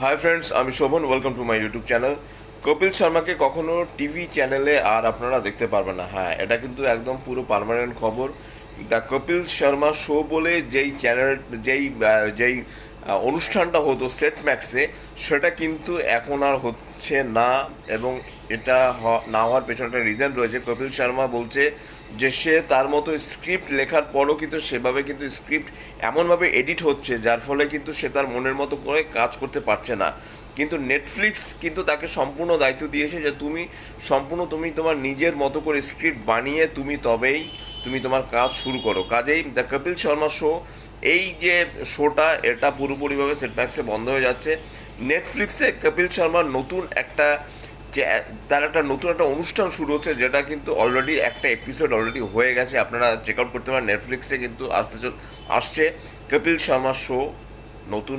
High friends, আমি Shovan. Welcome to my YouTube channel. Kapil শর্মাকে কখনো টিভি চ্যানেলে আর আপনারা দেখতে পারবেন না। হ্যাঁ, এটা কিন্তু একদম পুরো পার্মানেন্ট খবর। দ্য কপিল শর্মা শো বলে যেই চ্যানেল, যেই অনুষ্ঠানটা হতো সেট ম্যাক্সে, সেটা কিন্তু এখন আর হচ্ছে না। এবং এটা না হওয়ার পেছনে একটা রিজন রয়েছে। কপিল শর্মা বলছে যে সে তার মতো স্ক্রিপ্ট লেখার পরও কিন্তু সেভাবে কিন্তু স্ক্রিপ্ট এমনভাবে এডিট হচ্ছে, যার ফলে কিন্তু সে তার মনের মতো করে কাজ করতে পারছে না। কিন্তু নেটফ্লিক্স কিন্তু তাকে সম্পূর্ণ দায়িত্ব দিয়েছে যে তুমি তোমার নিজের মতো করে স্ক্রিপ্ট বানিয়ে তুমি তোমার কাজ শুরু করো। কাজেই দ্য কপিল শর্মা শো, এই যে শোটা, এটা পুরোপুরিভাবে সেটম্যাক্সে বন্ধ হয়ে যাচ্ছে। নেটফ্লিক্সে কপিল শর্মার তার একটা নতুন একটা অনুষ্ঠান শুরু হচ্ছে, যেটা কিন্তু অলরেডি একটা এপিসোড অলরেডি হয়ে গেছে। আপনারা চেক আউট করতে পারেন, নেটফ্লিক্সে কিন্তু আসছে কপিল শর্মা শো নতুন।